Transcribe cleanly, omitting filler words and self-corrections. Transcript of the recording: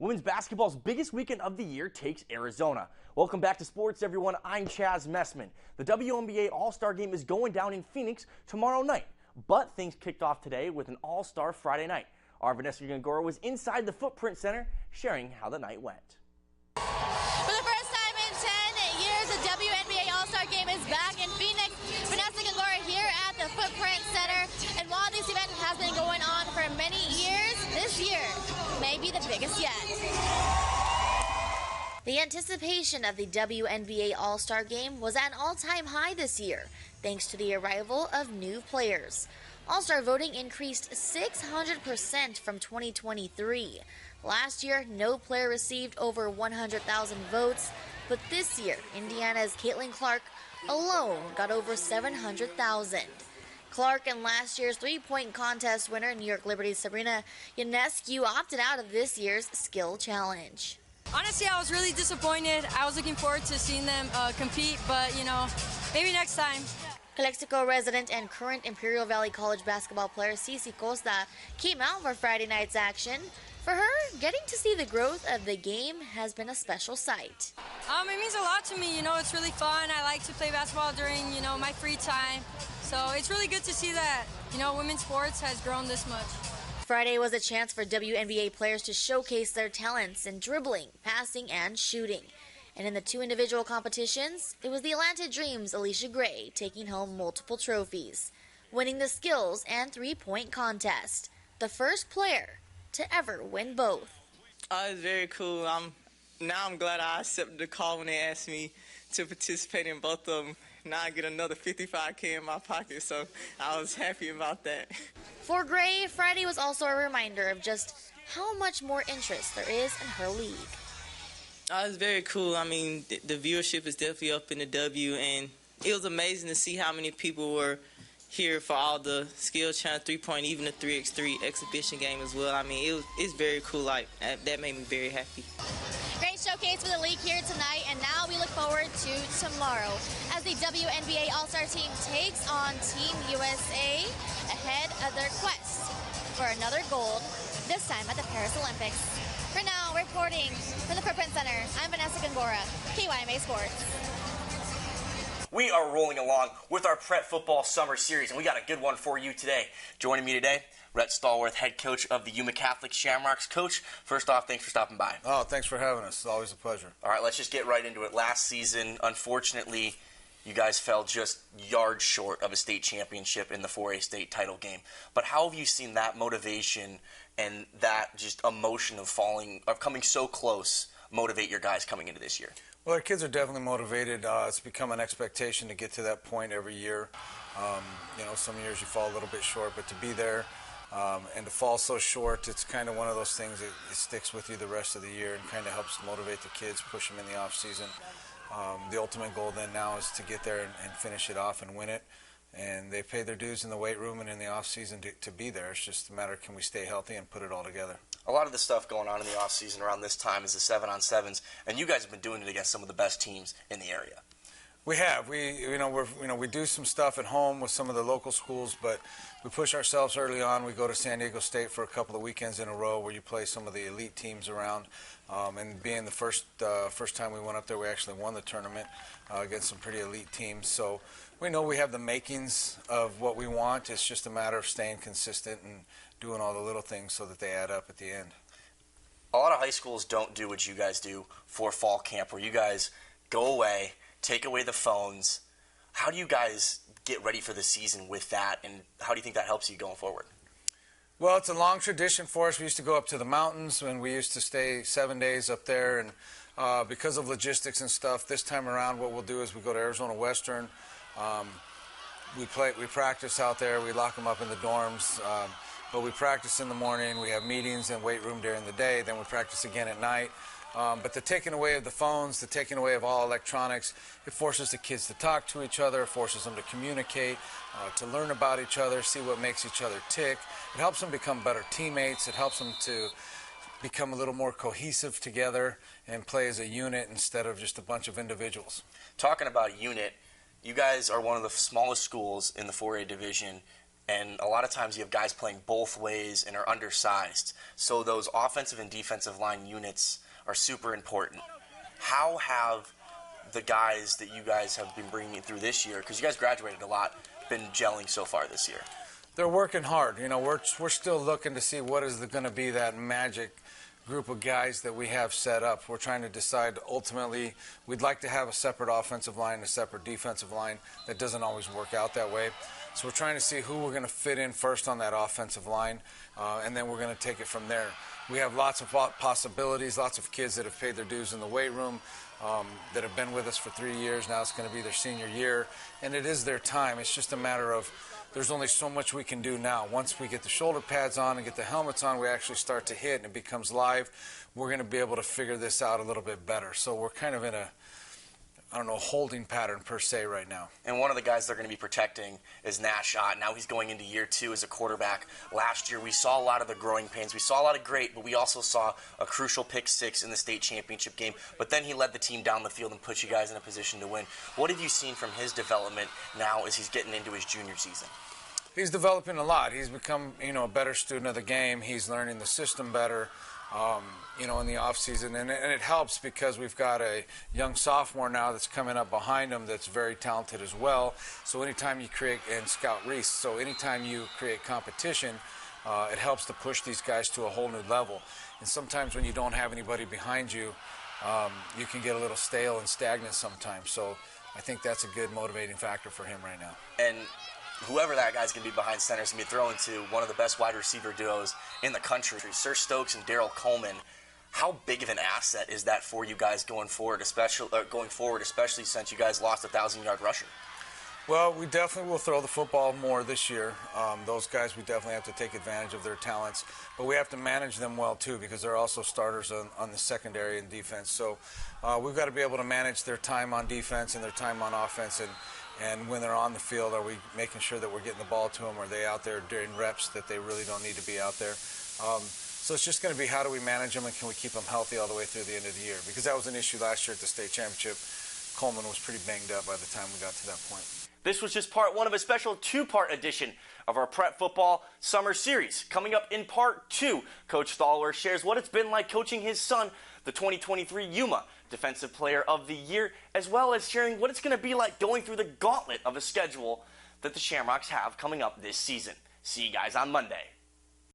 Women's basketball's biggest weekend of the year takes Arizona. Welcome back to sports, everyone. I'm Chaz Messman. The WNBA All-Star Game is going down in Phoenix tomorrow night, but things kicked off today with an All-Star Friday night. Our Vanessa Gongora was inside the Footprint Center, sharing how the night went. For the first time in 10 years, the WNBA All-Star Game is back in Phoenix. Vanessa Gongora here at the Footprint Center. And while this event has been going on for many years, this year may be the biggest yet. The anticipation of the WNBA All-Star Game was at an all-time high this year, thanks to the arrival of new players. All-Star voting increased 600% from 2023. Last year, no player received over 100,000 votes, but this year, Indiana's Caitlin Clark alone got over 700,000. Clark and last year's three-point contest winner, New York Liberty's Sabrina Ionescu, opted out of this year's skill challenge. Honestly, I was really disappointed. I was looking forward to seeing them compete, but, maybe next time. Calexico resident and current Imperial Valley College basketball player Cici Costa came out for Friday night's action. For her, getting to see the growth of the game has been a special sight. It means a lot to me. It's really fun. I like to play basketball during, my free time. So it's really good to see that, women's sports has grown this much. Friday was a chance for WNBA players to showcase their talents in dribbling, passing, and shooting. And in the two individual competitions, it was the Atlanta Dream's Alicia Gray taking home multiple trophies, winning the skills and three-point contest, the first player to ever win both. It's very cool. I'm glad I accepted the call when they asked me to participate in both of them. Now I get another $55K in my pocket, so I was happy about that. For Gray, Friday was also a reminder of just how much more interest there is in her league. It's very cool. The viewership is definitely up in the W, and it was amazing to see how many people were here for all the skill challenge, three-point, even the 3x3 exhibition game as well. It's very cool. That made me very happy. Great showcase for the league here tonight, and now we look forward to tomorrow as the WNBA All-Star team takes on Team USA ahead of their quest for another gold, this time at the Paris Olympics. For now, reporting from the Footprint Center, I'm Vanessa Gongora, KYMA Sports. We are rolling along with our Prep Football Summer Series, and we got a good one for you today. Joining me today, Rhett Stallworth, head coach of the Yuma Catholic Shamrocks. Coach, first off, thanks for stopping by. Oh, thanks for having us. It's always a pleasure. All right, let's just get right into it. Last season, unfortunately, you guys fell just yards short of a state championship in the 4A state title game. But how have you seen that motivation and that just emotion of coming so close motivate your guys coming into this year? Well, our kids are definitely motivated. It's become an expectation to get to that point every year. Some years you fall a little bit short, but to be there and to fall so short, it's kind of one of those things that it sticks with you the rest of the year and kind of helps motivate the kids, push them in the off season. The ultimate goal then now is to get there and finish it off and win it. And they pay their dues in the weight room and in the off season to be there. It's just a matter of can we stay healthy and put it all together. A lot of the stuff going on in the offseason around this time is the 7-on-7s, and you guys have been doing it against some of the best teams in the area. We have. We do some stuff at home with some of the local schools, but we push ourselves early on. We go to San Diego State for a couple of weekends in a row where you play some of the elite teams around. And being the first time we went up there, we actually won the tournament against some pretty elite teams. So we know we have the makings of what we want. It's just a matter of staying consistent and doing all the little things so that they add up at the end. A lot of high schools don't do what you guys do for fall camp, where you guys go away, take away the phones. How do you guys get ready for the season with that, and how do you think that helps you going forward? Well, it's a long tradition for us. We used to go up to the mountains, and we used to stay 7 days up there. And because of logistics and stuff, this time around what we'll do is we go to Arizona Western. We practice out there. We lock them up in the dorms. But we practice in the morning. We have meetings and weight room during the day. Then we practice again at night. But the taking away of the phones, the taking away of all electronics, it forces the kids to talk to each other, it forces them to communicate, to learn about each other, see what makes each other tick. It helps them become better teammates. It helps them to become a little more cohesive together and play as a unit instead of just a bunch of individuals. Talking about unit, you guys are one of the smallest schools in the 4A division. And a lot of times you have guys playing both ways and are undersized. So those offensive and defensive line units are super important. How have the guys that you guys have been bringing through this year, because you guys graduated a lot, been gelling so far this year? They're working hard. You know, we're still looking to see what is going to be that magic group of guys that we have set up. We're trying to decide ultimately we'd like to have a separate offensive line, a separate defensive line. That doesn't always work out that way. So we're trying to see who we're going to fit in first on that offensive line, and then we're going to take it from there. We have lots of possibilities, lots of kids that have paid their dues in the weight room, that have been with us for 3 years. Now it's going to be their senior year, and it is their time. It's just a matter of there's only so much we can do now. Once we get the shoulder pads on and get the helmets on, we actually start to hit and it becomes live. We're going to be able to figure this out a little bit better. So we're kind of in a, I don't know, holding pattern per se right now. And one of the guys they're going to be protecting is Nash Ott. Now he's going into year 2 as a quarterback. Last year we saw a lot of the growing pains. We saw a lot of great, but we also saw a crucial pick 6 in the state championship game. But then he led the team down the field and put you guys in a position to win. What have you seen from his development now as he's getting into his junior season? He's developing a lot. He's become, you know, a better student of the game. He's learning the system better. You know, in the off season, and it helps because we've got a young sophomore now that's coming up behind him that's very talented as well. So anytime you create, and Scout Reese, so anytime you create competition, it helps to push these guys to a whole new level. And sometimes when you don't have anybody behind you, you can get a little stale and stagnant sometimes. So I think that's a good motivating factor for him right now. And whoever that guy's going to be behind center is going to be thrown to one of the best wide receiver duos in the country, Sir Stokes and Daryl Coleman. How big of an asset is that for you guys going forward, especially since you guys lost a 1,000-yard rusher? Well, we definitely will throw the football more this year. Those guys, we definitely have to take advantage of their talents, but we have to manage them well too because they're also starters on the secondary and defense. So we've got to be able to manage their time on defense and their time on offense, and when they're on the field, are we making sure that we're getting the ball to them? Or are they out there during reps that they really don't need to be out there? So it's just going to be how do we manage them and can we keep them healthy all the way through the end of the year? Because that was an issue last year at the state championship. Coleman was pretty banged up by the time we got to that point. This was just part 1 of a special 2-part edition of our Prep Football Summer Series. Coming up in part 2, Coach Thalwer shares what it's been like coaching his son, the 2023 Yuma Defensive Player of the Year, as well as sharing what it's going to be like going through the gauntlet of a schedule that the Shamrocks have coming up this season. See you guys on Monday.